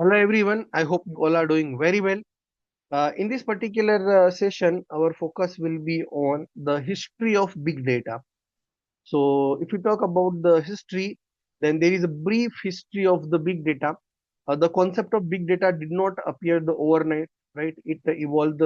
Hello everyone, I hope you all are doing very well. In this particular session, our focus will be on the history of big data. So, if we talk about the history, then there is a brief history of the big data. The concept of big data did not appear the overnight, right? It evolved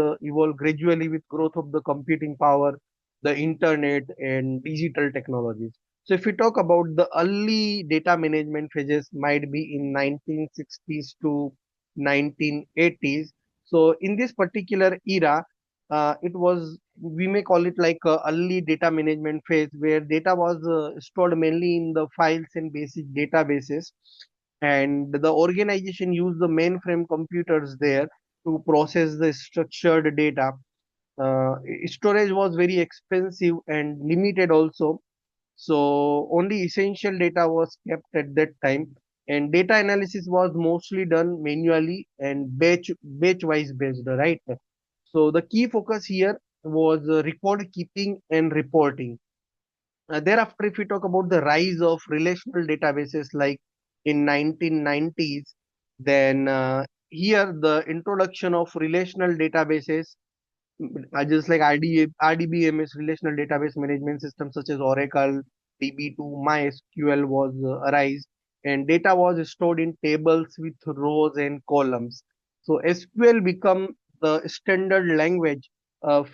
gradually with growth of the computing power, the internet, and digital technologies. So, if we talk about the early data management phases, might be in 1960s to 1980s. So, in this particular era, it was, we may call it like a early data management phase, where data was stored mainly in the files and basic databases, and the organization used the mainframe computers there to process the structured data. Storage was very expensive and limited also, so only essential data was kept at that time, and data analysis was mostly done manually and batch wise based, right? So the key focus here was record keeping and reporting. Thereafter, if we talk about the rise of relational databases like in 1990s, then here the introduction of relational databases, just like RDBMS, relational database management systems such as Oracle, DB2, MySQL was arise, and data was stored in tables with rows and columns. So SQL become the standard language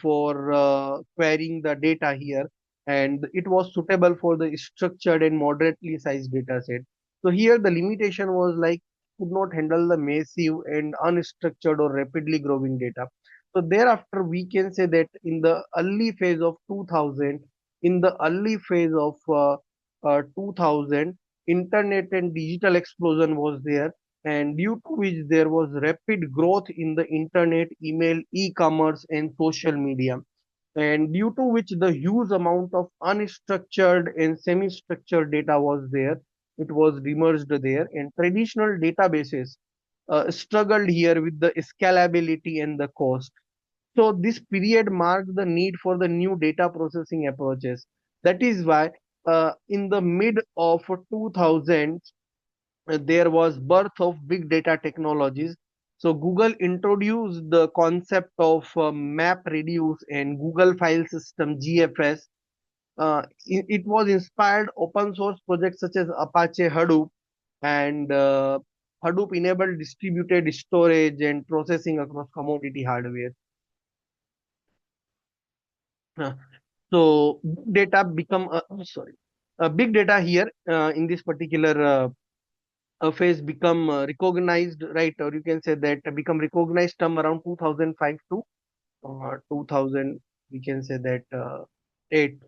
for querying the data here, and it was suitable for the structured and moderately sized data set. So here the limitation was like could not handle the massive and unstructured or rapidly growing data. So thereafter, we can say that in the early phase of 2000, in the early phase of 2000, internet and digital explosion was there, and due to which there was rapid growth in the internet, email, e-commerce, and social media, and due to which the huge amount of unstructured and semi-structured data was there. It was emerged there, and traditional databases struggled here with the scalability and the cost. So this period marked the need for the new data processing approaches. That is why in the mid of 2000, there was birth of big data technologies. So Google introduced the concept of map reduce and Google file system GFS. It was inspired open source projects such as Apache Hadoop, and Hadoop enabled distributed storage and processing across commodity hardware. Uh, So big data become sorry, big data here in this particular phase become recognized, right? Or you can say that become recognized term around 2005 to 2000. We can say that 8,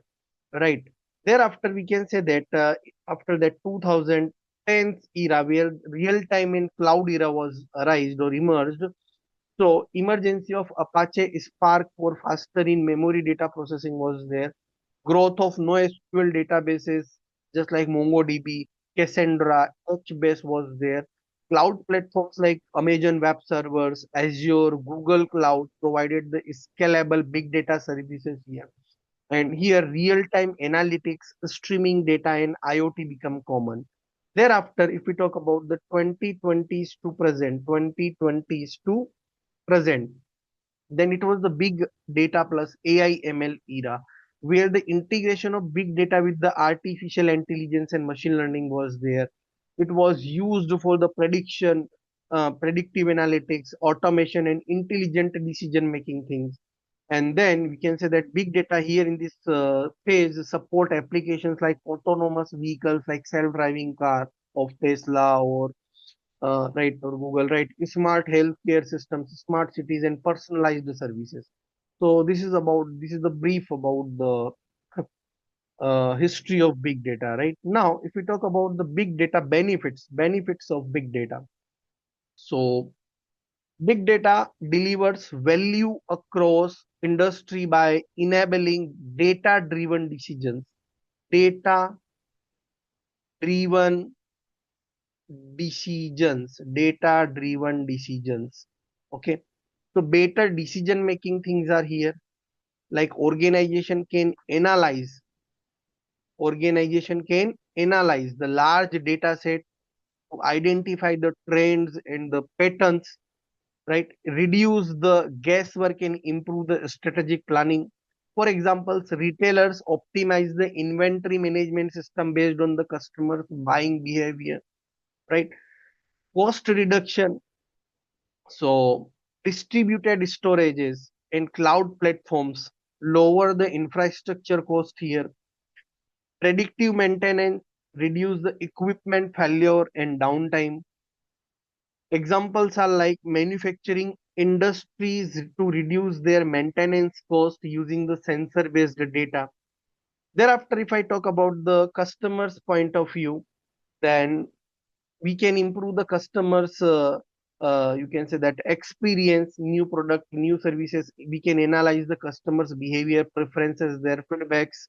right? Thereafter, we can say that after that 2010s era, where real time and cloud era was arised or emerged, so emergency of Apache Spark for faster in memory data processing was there. Growth of NoSQL databases just like MongoDB, Cassandra, HBase was there. Cloud platforms like Amazon Web Servers, Azure, Google Cloud provided the scalable big data services here. And here real-time analytics, streaming data and IoT become common. Thereafter, if we talk about the 2020s to present, 2020s to present, then it was the big data plus AI ML era, where the integration of big data with the artificial intelligence and machine learning was there. It was used for the prediction, predictive analytics, automation, and intelligent decision making things. And then we can say that big data here in this phase support applications like autonomous vehicles, like self-driving car of Tesla, or right, or Google, right, smart healthcare systems, smart cities, and personalized services. So this is the brief about the history of big data. Right now, if we talk about the big data benefits of big data. So big data delivers value across industry by enabling data-driven decisions. Data-driven data-driven decisions. Okay, so better decision making things are here. Like organization can analyze the large data set, to identify the trends and the patterns, right? Reduce the guesswork and improve the strategic planning. For example, retailers optimize the inventory management system based on the customer's buying behavior, right? Cost reduction, so distributed storages and cloud platforms lower the infrastructure cost here. Predictive maintenance reduce the equipment failure and downtime. Examples are like manufacturing industries to reduce their maintenance cost using the sensor based data. Thereafter, if I talk about the customer's point of view, then we can improve the customers, you can say that experience, new product, new services. We can analyze the customers' behavior, preferences, their feedbacks.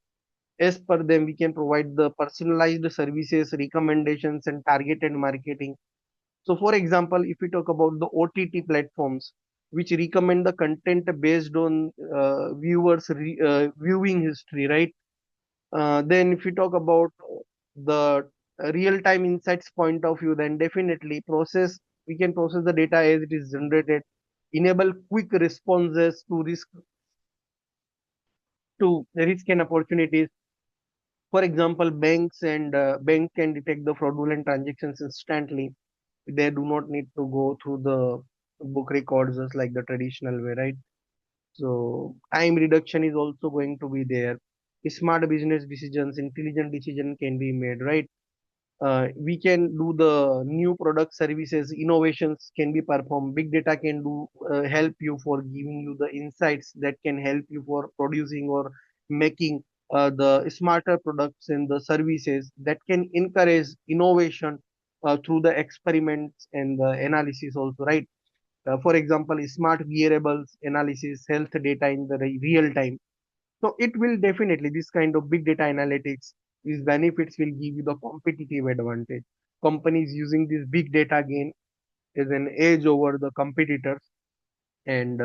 As per them, we can provide the personalized services, recommendations, and targeted marketing. So, for example, if we talk about the OTT platforms, which recommend the content based on viewers' viewing history, right? Then, if we talk about the real-time insights point of view, then definitely we can process the data as it is generated, enable quick responses to risk and opportunities. For example, bank can detect the fraudulent transactions instantly. They do not need to go through the book records just like the traditional way, right? So time reduction is also going to be there. Smart business decisions, intelligent decision can be made, right? We can do the new product services, innovations can be performed. Big data can do help you for giving you the insights that can help you for producing or making the smarter products and the services that can encourage innovation through the experiments and the analysis also, right? For example, smart wearables analysis, health data in the real time. So it will definitely, this kind of big data analytics, these benefits will give you the competitive advantage. Companies using this big data gain as an edge over the competitors, and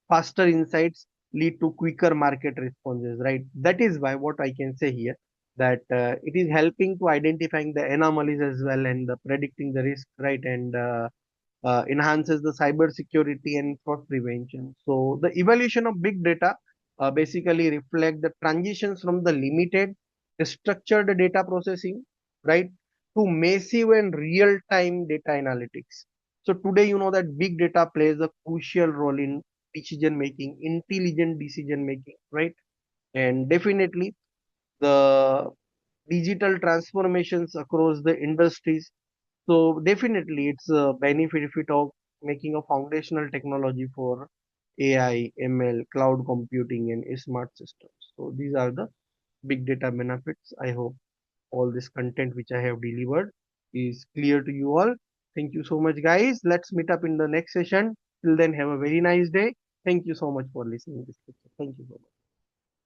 faster insights lead to quicker market responses, right? That is why what I can say here, that it is helping to identifying the anomalies as well and predicting the risk, right? And enhances the cyber security and fraud prevention. So the evolution of big data basically reflect the transitions from the limited structured data processing, right, to massive and real-time data analytics. So today, you know that big data plays a crucial role in decision making, intelligent decision making, right? And definitely the digital transformations across the industries. So definitely it's a benefit if we talk making a foundational technology for AI, ML, cloud computing and smart systems. So these are the big data benefits. I hope all this content which I have delivered is clear to you all. Thank you so much guys. Let's meet up in the next session. Till then have a very nice day. Thank you so much for listening to this lecture. Thank you so much.